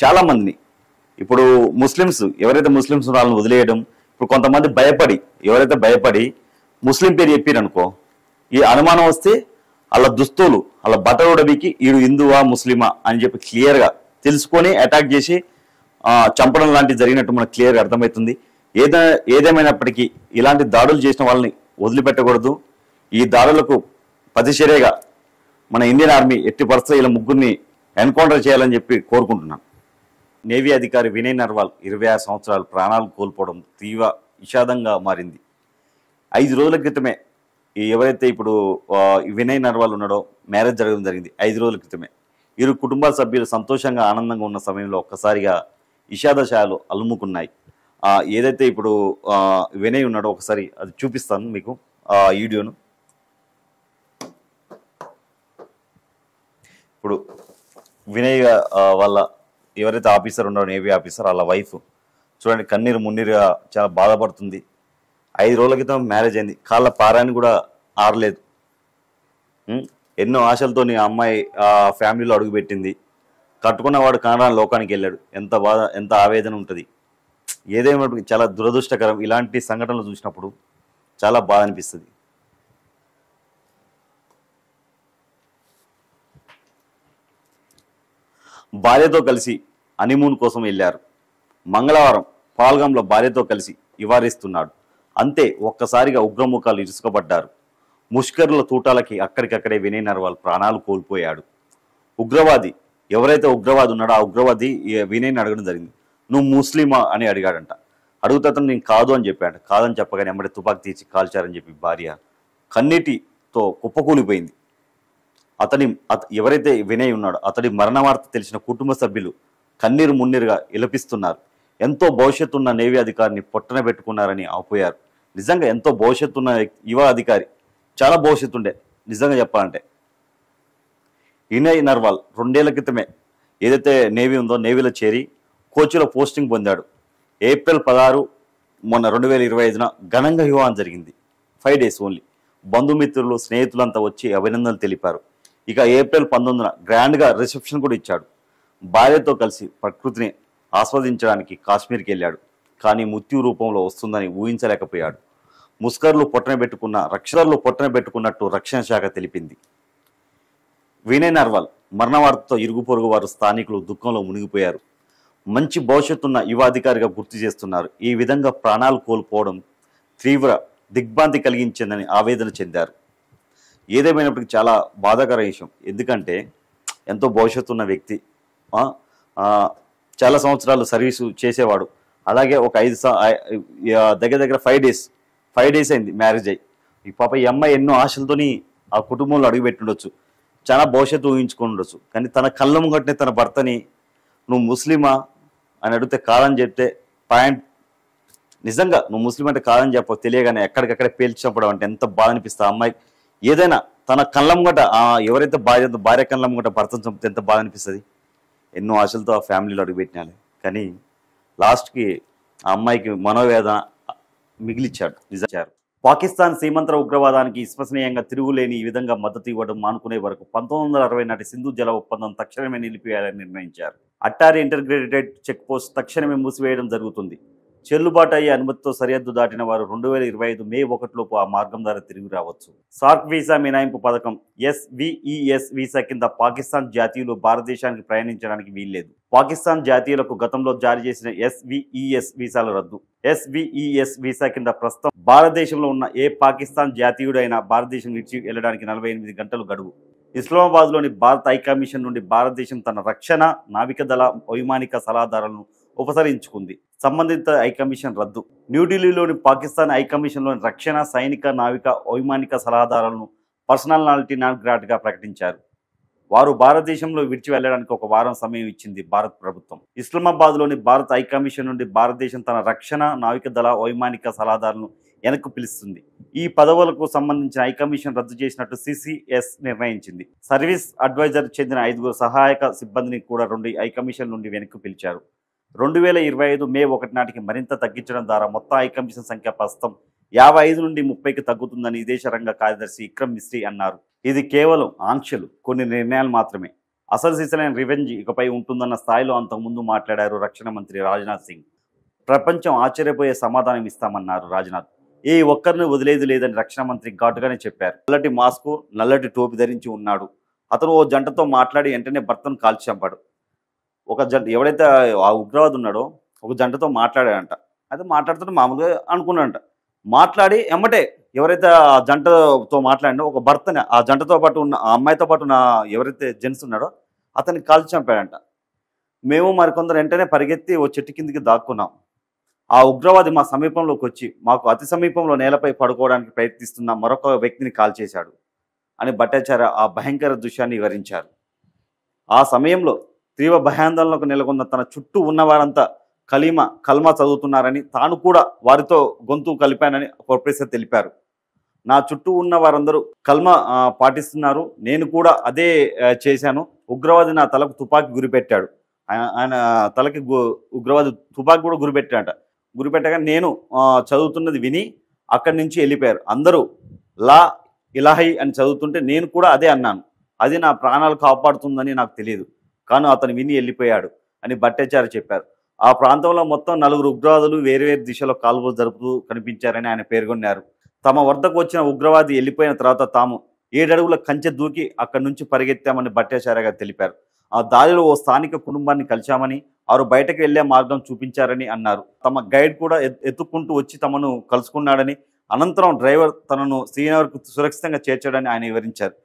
చాలామందిని ఇప్పుడు ముస్లిమ్స్ ఎవరైతే ముస్లిమ్స్ వాళ్ళని వదిలేయడం, ఇప్పుడు కొంతమంది ఎవరైతే భయపడి ముస్లిం పేరు చెప్పారనుకో, ఈ అనుమానం వస్తే వాళ్ళ దుస్తులు వాళ్ళ బట్టలు ఉడబికి వీడు హిందువా ముస్లిమా అని చెప్పి క్లియర్గా తెలుసుకొని అటాక్ చేసి చంపడం లాంటివి జరిగినట్టు మనకు క్లియర్గా అర్థమవుతుంది. ఏదేమైనప్పటికీ ఇలాంటి దాడులు చేసిన వాళ్ళని వదిలిపెట్టకూడదు. ఈ దాడులకు ప్రతిచర్యగా మన ఇండియన్ ఆర్మీ ఎట్టి పరిస్థితుల్లో ఇలా ముగ్గురిని ఎన్కౌంటర్ చేయాలని చెప్పి కోరుకుంటున్నాను. నేవీ అధికారి వినయ్ నర్వాల్ 26 సంవత్సరాలు ప్రాణాలు కోల్పోవడం తీవ్ర విషాదంగా మారింది. 5 రోజుల క్రితమే ఎవరైతే ఇప్పుడు వినయ్ నర్వాల్ ఉన్నాడో మ్యారేజ్ జరగడం జరిగింది 5 రోజుల క్రితమే. ఇరు కుటుంబ సభ్యులు సంతోషంగా ఆనందంగా ఉన్న సమయంలో ఒక్కసారిగా విషాదశాలు అలుముకున్నాయి. ఏదైతే ఇప్పుడు వినయ్ ఉన్నాడో ఒకసారి అది చూపిస్తాను మీకు వీడియోను. ఇప్పుడు వినయ్ వాళ్ళ ఎవరైతే ఆఫీసర్ ఉన్నారో నేవీ ఆఫీసర్ వాళ్ళ వైఫ్ చూడండి కన్నీరు మున్నీరుగా చాలా బాధపడుతుంది. 5 రోజుల క్రితం మ్యారేజ్ అయింది, కాళ్ళ పారాన్ని కూడా ఆరలేదు. ఎన్నో ఆశలతో ఆ అమ్మాయి ఫ్యామిలీలో అడుగుపెట్టింది. కట్టుకున్నవాడు కానరాని లోకానికి వెళ్ళాడు. ఎంత బాధ, ఎంత ఆవేదన ఉంటుంది. ఏదేమైనా చాలా దురదృష్టకరం. ఇలాంటి సంఘటనలు చూసినప్పుడు చాలా బాధ అనిపిస్తుంది. భార్యతో కలిసి హనీమూన్ కోసం వెళ్ళారు. మంగళవారం పాల్గంలో భార్యతో కలిసి నివారిస్తున్నాడు. అంతే ఒక్కసారిగా ఉగ్రముఖాలు ఇరుసుకబడ్డారు. ముష్కరుల తూటాలకి అక్కడికక్కడే వినయ్ నర్వాల్ ప్రాణాలు కోల్పోయాడు. ఉగ్రవాది ఎవరైతే ఉగ్రవాది ఉన్నాడో ఆ ఉగ్రవాది వినయ్ని అడగడం జరిగింది. నువ్వు ముస్లిమా అని అడిగాడంట. అడుగుతా నేను కాదు అని చెప్పాడు. కాదని చెప్పగానే ఎమ్మడే తుపాకి తీసి కాల్చారని చెప్పి భార్య కన్నీటితో కుప్పకూలిపోయింది. ఎవరైతే వినయ్ ఉన్నాడో అతడి మరణ వార్త తెలిసిన కుటుంబ సభ్యులు కన్నీరు మున్నీరుగా విలపిస్తున్నారు. ఎంతో భవిష్యత్తు ఉన్న నేవీ అధికారిని పొట్టన పెట్టుకున్నారని ఆపోయారు. నిజంగా ఎంతో భవిష్యత్తు ఉన్న యువ అధికారి, చాలా భవిష్యత్తు ఉండే నిజంగా చెప్పాలంటే. వినయ్ నర్వాల్ 2 ఏళ్ల క్రితమే ఏదైతే నేవీ ఉందో నేవీలో చేరి కోచిలో పోస్టింగ్ పొందాడు. ఏప్రిల్ 16 మొన్న 2025న ఘనంగా వివాహం జరిగింది. 5 days ఓన్లీ. బంధుమిత్రులు స్నేహితులంతా వచ్చి అభినందనలు తెలిపారు. ఇక ఏప్రిల్ 19న గ్రాండ్గా రిసెప్షన్ కూడా ఇచ్చాడు. భార్యతో కలిసి ప్రకృతిని ఆస్వాదించడానికి కాశ్మీర్కి వెళ్ళాడు. కానీ మృత్యు రూపంలో వస్తుందని ఊహించలేకపోయాడు. ముస్కర్లు పొట్టన పెట్టుకున్నట్టు రక్షణ శాఖ తెలిపింది. వినయ్ నర్వాల్ మరణ వార్తతో ఇరుగు పొరుగు వారు స్థానికులు దుఃఖంలో మునిగిపోయారు. మంచి భవిష్యత్తున్న యువ అధికారిగా గుర్తు చేస్తున్నారు. ఈ విధంగా ప్రాణాలు కోల్పోవడం తీవ్ర దిగ్భ్రాంతి కలిగించిందని ఆవేదన చెందారు. ఏదేమైనప్పటికీ చాలా బాధాకర విషయం. ఎందుకంటే ఎంతో భవిష్యత్తు ఉన్న వ్యక్తి, చాలా సంవత్సరాలు సర్వీసు చేసేవాడు. అలాగే ఒక దగ్గర 5 days అయింది మ్యారేజ్ అయ్యి. ఈ పాప ఈ అమ్మాయి ఎన్నో ఆశలతోని ఆ కుటుంబంలో అడుగుపెట్టుండొచ్చు, చాలా భవిష్యత్తు ఊహించుకొని ఉండొచ్చు. కానీ తన కళ్ళ ముంగటనే తన భర్తని నువ్వు ముస్లిమా అని అడిగితే కాదని చెప్తే పాయింట్. నిజంగా నువ్వు ముస్లిం అంటే కాదని చెప్ప తెలియగానే ఎక్కడికక్కడే పేల్చినప్పుడు అంటే ఎంత బాధ అనిపిస్తుంది. ఆ అమ్మాయి ఏదైనా తన కళ్ళ ముంగట ఎవరైతే భార్య కళ్ళ ముంగట భర్తను చంపితే ఎంత బాధ అనిపిస్తుంది. ఎన్నో ఆశలతో ఆ ఫ్యామిలీలో అడుగుపెట్టినాలి. కానీ లాస్ట్కి ఆ అమ్మాయికి మనోవేదన మిగిలిచ్చాడు. నిజారు. పాకిస్తాన్ సీమాంతర ఉగ్రవాదానికి విశ్వసనీయంగా తిరుగులేని ఈ విధంగా మద్దతు ఇవ్వడం మానుకునే వరకు 1960 నాటి సింధు జల ఒప్పందం తక్షణమే నిలిపివేయాలని నిర్ణయించారు. అట్టారీ ఇంటర్గ్రేటెడ్ చెక్ పోస్ట్ తక్షణమే మూసివేయడం జరుగుతుంది. చెల్లుబాటు అయ్యే అనుమతితో సరిహద్దు దాటిన వారు 2025 మే 1 ఆ మార్గం ద్వారా తిరిగి రావచ్చు. సార్క్ వీసా మినహాయింపు పథకం SVES వీసా కింద పాకిస్తాన్ జాతీయులు భారతదేశానికి ప్రయాణించడానికి వీల్లేదు. పాకిస్తాన్ జాతీయులకు గతంలో జారీ చేసిన SVES వీసాల రద్దు. SVES వీసా కింద ప్రస్తుతం భారతదేశంలో ఉన్న ఏ పాకిస్తాన్ జాతీయుడైనా భారతదేశం విడిచి వెళ్లడానికి 48 గంటలు గడువు. ఇస్లామాబాద్లోని భారత హైకమిషన్ నుండి భారతదేశం తన రక్షణ, నావికాదళ, వైమానిక సలహాదారులను ఉపసంహరించుకుంది. సంబంధిత హైకమిషన్ రద్దు. న్యూఢిల్లీలోని పాకిస్తాన్ హైకమిషన్లోని రక్షణ, సైనిక, నావిక, వైమానిక సలహాదారులను పర్సనాలిటీ నాట్ గ్రాట్గా ప్రకటించారు. వారు భారతదేశంలో విడిచి వెళ్లడానికి 1 వారం సమయం ఇచ్చింది భారత ప్రభుత్వం. ఇస్లామాబాద్లోని భారత హైకమిషన్ నుండి భారతదేశం తన రక్షణ, నావికాదళ, వైమానిక సలహాదారులను వెనక్కు పిలుస్తుంది. ఈ పదవులకు సంబంధించిన హైకమిషన్ రద్దు చేసినట్టు CCS నిర్ణయించింది. సర్వీస్ అడ్వైజర్ చెందిన 5 సహాయక సిబ్బందిని కూడా 2 హైకమిషన్ నుండి వెనక్కు పిలిచారు. 2025 మే 1 నాటికి మరింత తగ్గించడం ద్వారా మొత్తం హైకమిషన్ సంఖ్య ప్రస్తుతం 55 నుండి 30కి తగ్గుతుందని విదేశాంగ కార్యదర్శి విక్రమ్ మిస్రీ అన్నారు. ఇది కేవలం ఆంక్షలు, కొన్ని నిర్ణయాలు మాత్రమే. అసలు సిసలైన రివెంజ్ ఇకపై ఉంటుందన్న స్థాయిలో అంతకుముందు మాట్లాడారు రక్షణ మంత్రి రాజ్నాథ్ సింగ్. ప్రపంచం ఆశ్చర్యపోయే సమాధానం ఇస్తామన్నారు రాజ్నాథ్. ఏ ఒక్కరిని వదిలేది లేదని రక్షణ మంత్రి ఘాటుగానే చెప్పారు. నల్లటి మాస్కు, నల్లటి టోపీ ధరించి ఉన్నాడు. అతను ఓ జంటతో మాట్లాడి వెంటనే భర్తను కాల్చి చంపాడు. ఒక జంట ఎవడైతే ఆ ఉగ్రవాది ఉన్నాడో ఒక జంటతో మాట్లాడాడంట. అయితే మాట్లాడుతుంటే మామూలుగా అనుకున్నాడంట. మాట్లాడి ఎమ్మటే ఎవరైతే ఆ జంటతో మాట్లాడినో ఒక భర్తని ఆ జంటతో పాటు ఉన్న ఆ అమ్మాయితో పాటు ఉన్న ఎవరైతే జెంట్స్ ఉన్నాడో అతన్ని కాల్చి చంపాడంట. మేము మరికొందరు వెంటనే పరిగెత్తి ఓ చెట్టు కిందికి దాక్కున్నాం. ఆ ఉగ్రవాది మా సమీపంలోకి వచ్చి మాకు అతి సమీపంలో నేలపై పడుకోవడానికి ప్రయత్నిస్తున్న మరొక వ్యక్తిని కాల్చేశాడు అని భట్టాచార్య ఆ భయంకర దృశ్యాన్ని వివరించారు. ఆ సమయంలో తీవ్ర భయాందోళనకు నెలకొన్న తన చుట్టూ ఉన్నవారంతా కల్మా చదువుతున్నారని, తాను కూడా వారితో గొంతు కలిపానని ప్రొఫెసర్ తెలిపారు. నా చుట్టూ ఉన్న వారందరూ కల్మా పాటిస్తున్నారు, నేను కూడా అదే చేశాను. ఉగ్రవాది నా తలకు తుపాకీ గురిపెట్టాడు. ఆయన తలకి ఉగ్రవాది తుపాకీ కూడా గురిపెట్టగా నేను చదువుతున్నది విని అక్కడి నుంచి వెళ్ళిపోయారు. అందరూ లా ఇలాహి అని చదువుతుంటే నేను కూడా అదే అన్నాను. అది నా ప్రాణాలు కాపాడుతుందని నాకు తెలియదు, కానీ అతను విని వెళ్ళిపోయాడు అని భట్టాచార్య చెప్పారు. ఆ ప్రాంతంలో మొత్తం 4 ఉగ్రవాదులు వేరువేరు దిశలో కాల్పులు జరుపుతూ కనిపించారని ఆయన పేర్కొన్నారు. తమ వద్దకు వచ్చిన ఉగ్రవాది వెళ్ళిపోయిన తర్వాత తాము 7 అడుగుల కంచె దూకి అక్కడి నుంచి పరిగెత్తామని భట్టాచార్య గారు తెలిపారు. ఆ దారిలో ఓ స్థానిక కుటుంబాన్ని కలిశామని, వారు బయటకు వెళ్లే మార్గం చూపించారని అన్నారు. తమ గైడ్ కూడా ఎత్తుక్కుంటూ వచ్చి తమను కలుసుకున్నాడని, అనంతరం డ్రైవర్ తనను శ్రీనగర్కు సురక్షితంగా చేర్చాడని ఆయన వివరించారు.